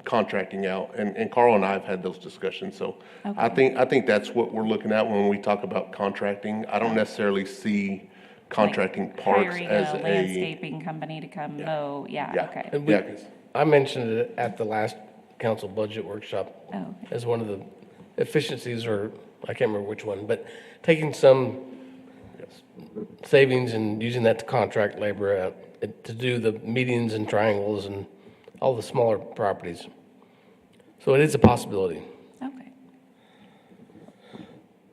contracting out. And Carl and I have had those discussions. So I think that's what we're looking at when we talk about contracting. I don't necessarily see contracting parks Hiring as a landscaping company to come mow, okay. And I mentioned it at the last council budget workshop Oh, okay. as one of the efficiencies, or I can't remember which one, but taking some savings and using that to contract labor out to do the medians and triangles and all the smaller properties. So it is a possibility. Okay.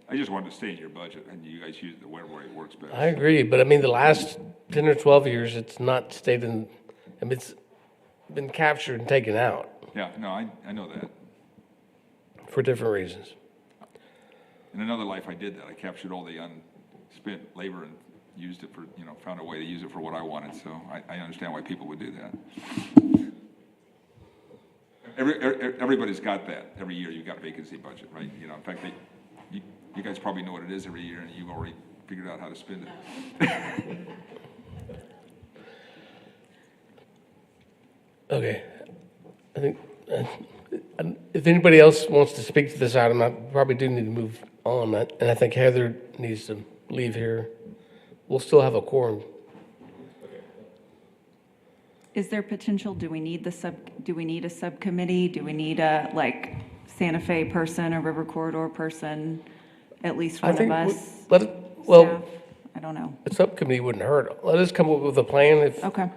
I just wanted to stay in your budget, and you guys use it wherever it works best. I agree, but I mean, the last 10 or 12 years, it's not stayed in, I mean, it's been captured and taken out Yeah, no, I know that. for different reasons. In another life, I did that. I captured all the unspent labor and used it for, found a way to use it for what I wanted. So I understand why people would do that. Everybody's got that. Every year you've got a vacancy budget, right? In fact, you guys probably know what it is every year, and you've already figured out how to spend it. Okay. I think, if anybody else wants to speak to this item, I probably do need to move on. And I think Heather needs to leave here. We'll still have a quorum. Is there potential, do we need a subcommittee? Do we need a, Santa Fe person, a River Corridor person, at least one of us? Staff? I don't know. A subcommittee wouldn't hurt. Let us come up with a plan. Okay.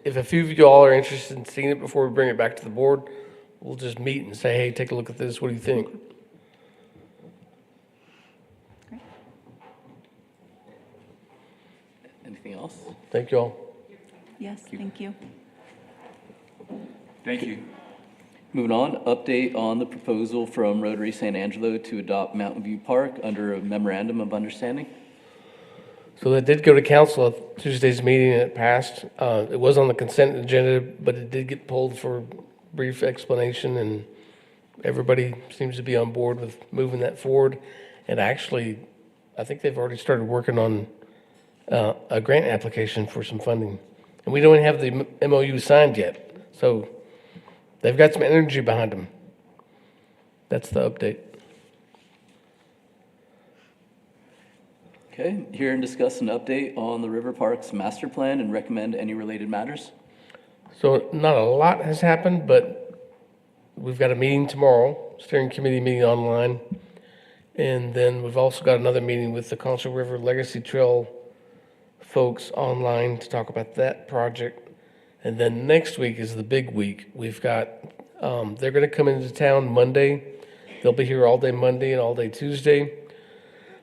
If a few of y'all are interested in seeing it before we bring it back to the board, we'll just meet and say, hey, take a look at this. What do you think? Great. Anything else? Thank you all. Yes, thank you. Thank you. Moving on, update on the proposal from Rotary San Angelo to adopt Mountain View Park under a memorandum of understanding. So that did go to council at Tuesday's meeting and it passed. It was on the consent agenda, but it did get pulled for brief explanation, and everybody seems to be on board with moving that forward. And actually, I think they've already started working on a grant application for some funding. And we don't have the MOU signed yet, so they've got some energy behind them. That's the update. Okay, hear and discuss an update on the River Parks master plan and recommend any related matters. So not a lot has happened, but we've got a meeting tomorrow, steering committee meeting online. And then we've also got another meeting with the Concho River Legacy Trail folks online to talk about that project. And then next week is the big week. We've got, they're going to come into town Monday. They'll be here all day Monday and all day Tuesday.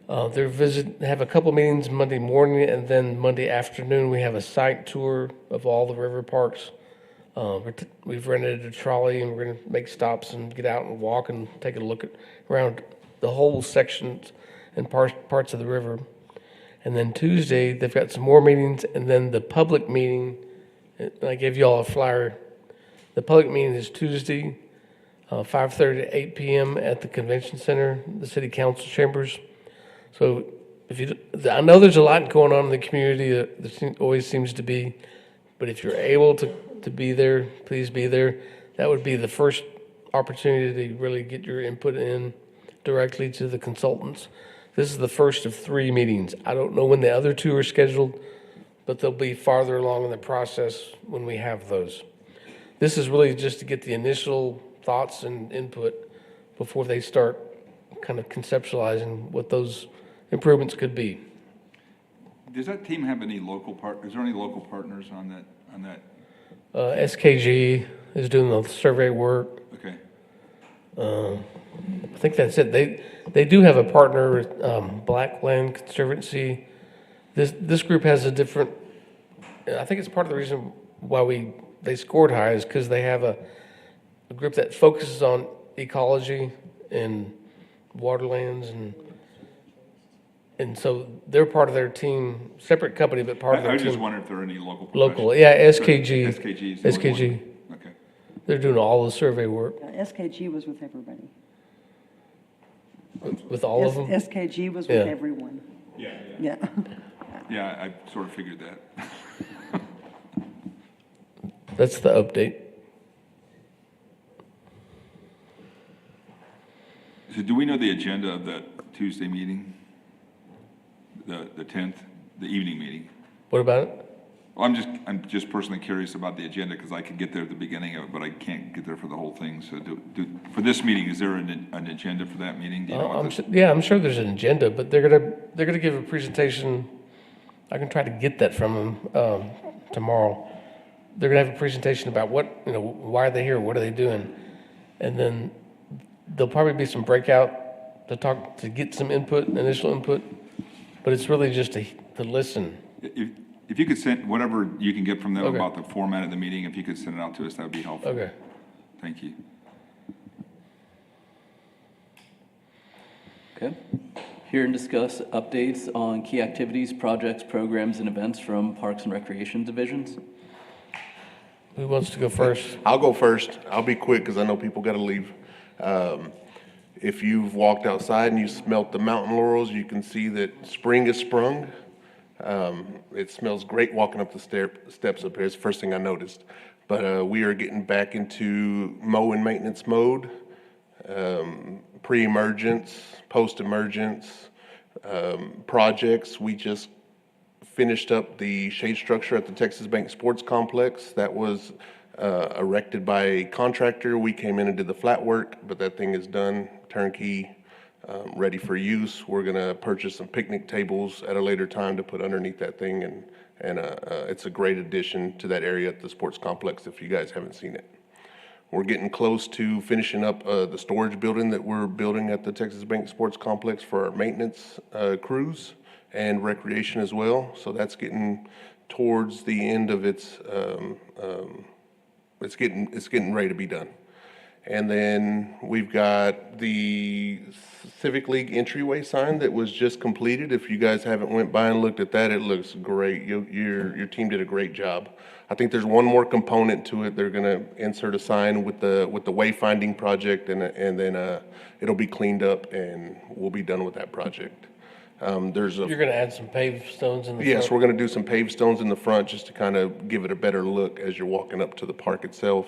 Have a couple meetings Monday morning, and then Monday afternoon, we have a site tour of all the river parks. We've rented a trolley, and we're going to make stops and get out and walk and take a look around the whole sections and parts of the river. And then Tuesday, they've got some more meetings, and then the public meeting, and I gave you all a flyer. The public meeting is Tuesday, 5:30 to 8 p.m. at the Convention Center, the City Council chambers. So I know there's a lot going on in the community, there always seems to be, but if you're able to be there, please be there. That would be the first opportunity to really get your input in directly to the consultants. This is the first of 3 meetings. I don't know when the other 2 are scheduled, but they'll be farther along in the process when we have those. This is really just to get the initial thoughts and input before they start kind of conceptualizing what those improvements could be. Does that team have any is there any local partners on that? SKG is doing the survey work. Okay. I think that's it. They do have a partner, Blackland Conservancy. This group has a different, I think it's part of the reason why they scored high is because they have a group that focuses on ecology and waterlands, and so they're part of their team, separate company, but part of their I team. just wondered if there are any local Local, professionals. yeah, SKG. SKG is the only SKG. one. Okay. They're doing all the survey work SKG was with everybody. with all of them. SKG was with Yeah. everyone. Yeah. Yeah. Yeah, I sort of figured that. That's the update. So do we know the agenda of that Tuesday meeting? The 10th, the evening meeting? What about it? Well, I'm just personally curious about the agenda because I could get there at the beginning of it, but I can't get there for the whole thing. So for this meeting, is there an agenda for that meeting? Do you know what I'm sure there's an agenda, but they're gonna give a presentation. I can try to get that from them tomorrow. They're gonna have a presentation about why are they here, what are they doing, and then there'll probably be some breakout to get some initial input, but it's really just to listen. If you could send whatever you can get from them Okay. about the format of the meeting, if you could send it out to us, that would be helpful. Okay. Thank you. Okay. Hear and discuss updates on key activities, projects, programs, and events from Parks and Recreation divisions. Who wants to go first? I'll go first. I'll be quick because I know people got to leave. If you've walked outside and you smelt the mountain laurels, you can see that spring has sprung. It smells great walking up the steps up here. It's the first thing I noticed. But we are getting back into mow and maintenance mode, pre-emergence, post-emergence projects. We just finished up the shade structure at the Texas Bank Sports Complex. That was erected by a contractor. We came in and did the flat work, but that thing is done, turnkey, ready for use. We're gonna purchase some picnic tables at a later time to put underneath that thing, and it's a great addition to that area at the sports complex if you guys haven't seen it. We're getting close to finishing up the storage building that we're building at the Texas Bank Sports Complex for our maintenance crews and recreation as well. So that's getting towards the end of its getting ready to be done. And then we've got the Civic League entryway sign that was just completed. If you guys haven't went by and looked at that, it looks great. Your team did a great job. I think there's one more component to it. They're gonna insert a sign with the wayfinding project, and then it'll be cleaned up and we'll be done with that project. You're gonna add some paved stones in the front? Yes, we're gonna do some paved stones in the front just to kind of give it a better look as you're walking up to the park itself.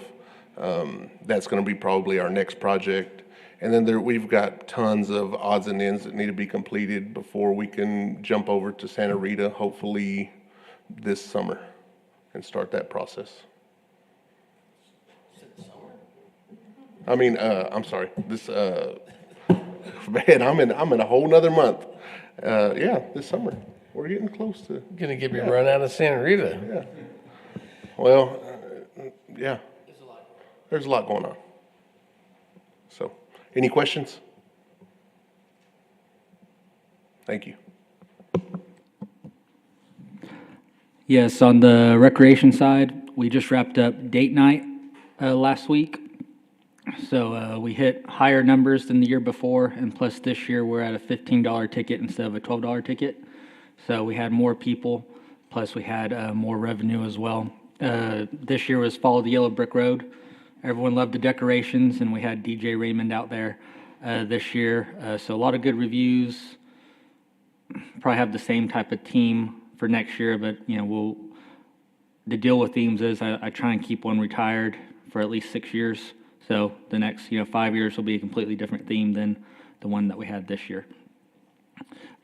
That's gonna be probably our next project. And then we've got tons of odds and ends that need to be completed before we can jump over to Santa Rita, hopefully this summer, and start that process. I mean, I'm sorry, this, man, I'm in a whole nother month. Yeah, this summer. We're getting close to. Gonna give you a run out of Santa Rita. Yeah. Well, Yeah. There's a lot going on. So, any questions? Thank you. Yes, on the recreation side, we just wrapped up date night last week. So we hit higher numbers than the year before, and plus this year we're at a $15 ticket instead of a $12 ticket. So we had more people, plus we had more revenue as well. This year was Follow the Yellow Brick Road. Everyone loved the decorations, and we had DJ Raymond out there this year. So a lot of good reviews. Probably have the same type of team for next year, but the deal with themes is I try and keep one retired for at least 6 years. So the next 5 years will be a completely different theme than the one that we had this year.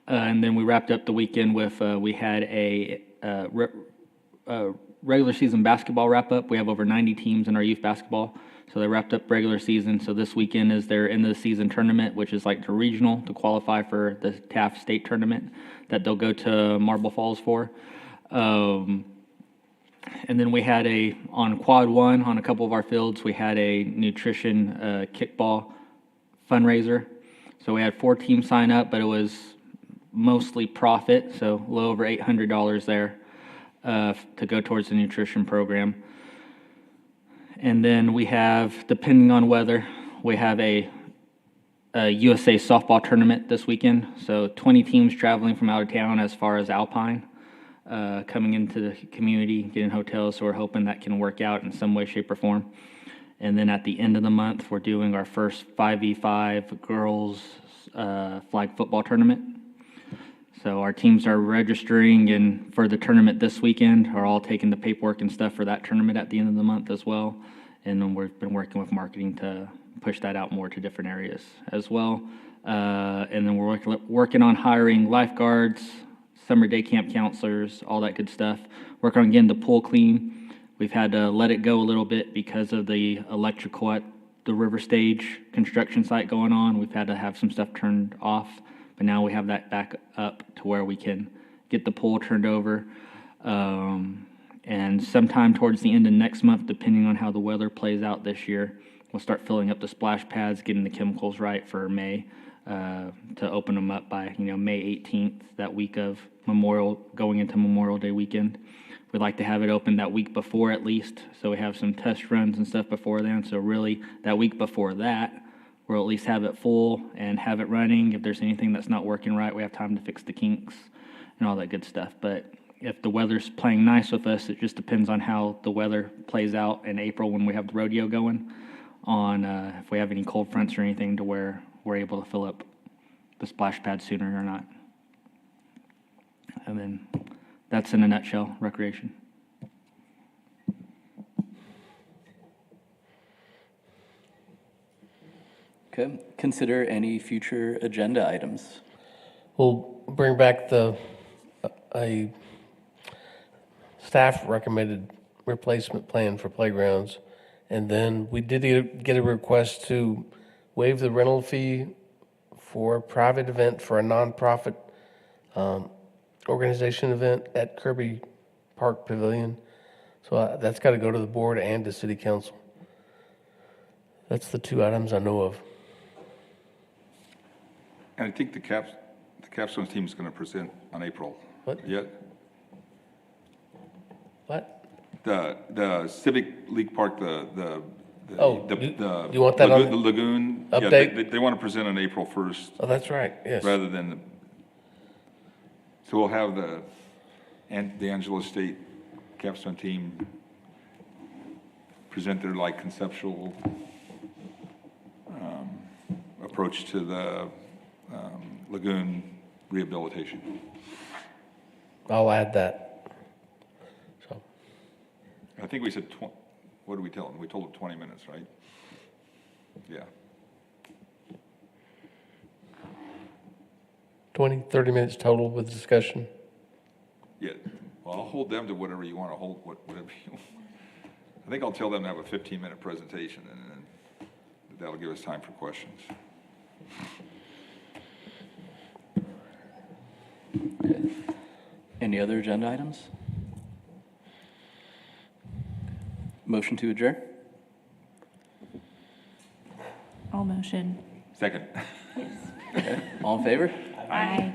And then we wrapped up the weekend with we had a regular season basketball wrap up. We have over 90 teams in our youth basketball, so they wrapped up regular season. So this weekend is their end of the season tournament, which is like the regional to qualify for the TAF state tournament that they'll go to Marble Falls for. And then we had on quad one, on a couple of our fields, we had a nutrition kickball fundraiser. So we had 4 teams sign up, but it was mostly profit, so a little over $800 there to go towards the nutrition program. And then we have, depending on weather, we have a USA softball tournament this weekend. So 20 teams traveling from out of town as far as Alpine. Coming into the community, getting hotels, so we're hoping that can work out in some way, shape, or form. And then at the end of the month, we're doing our first 5v5 girls flag football tournament. So our teams are registering and for the tournament this weekend, are all taking the paperwork and stuff for that tournament at the end of the month as well. And then we've been working with marketing to push that out more to different areas as well. And then we're working on hiring lifeguards, summer day camp counselors, all that good stuff. Work on getting the pool clean. We've had to let it go a little bit because of the electrical at the River Stage construction site going on. We've had to have some stuff turned off, but now we have that back up to where we can get the pool turned over. And sometime towards the end of next month, depending on how the weather plays out this year, we'll start filling up the splash pads, getting the chemicals right for May. To open them up by May 18th, that week of going into Memorial Day weekend. We'd like to have it open that week before at least, so we have some test runs and stuff before then. So really, that week before that, we'll at least have it full and have it running. If there's anything that's not working right, we have time to fix the kinks and all that good stuff. But if the weather's playing nice with us, it just depends on how the weather plays out in April when we have the rodeo going on, if we have any cold fronts or anything to where we're able to fill up the splash pad sooner or not. And then that's in a nutshell, recreation. Okay, consider any future agenda items. We'll bring back a staff recommended replacement plan for playgrounds. And then we did get a request to waive the rental fee for a private event for a nonprofit organization event at Kirby Park Pavilion. So that's got to go to the board and to city council. That's the 2 items I know of. And I think the capstone team is going to present on April. What? Yeah. What? The Civic League Park, the you want that on the lagoon update? Yeah, they want to present on April 1st. Oh, that's right, yes. Rather than so we'll have the Angelo State capstone team present their conceptual approach to the lagoon rehabilitation. I'll add that. So, I think we said what did we tell them? We told them 20 minutes, right? Yeah. 20, 30 minutes total with discussion. Yeah. Well, I'll hold them to whatever you want to hold, whatever you want. I think I'll tell them to have a 15-minute presentation, and then that'll give us time for questions. Any other agenda items? Motion to adjourn? All motion. Second. Okay, all in favor? Aye.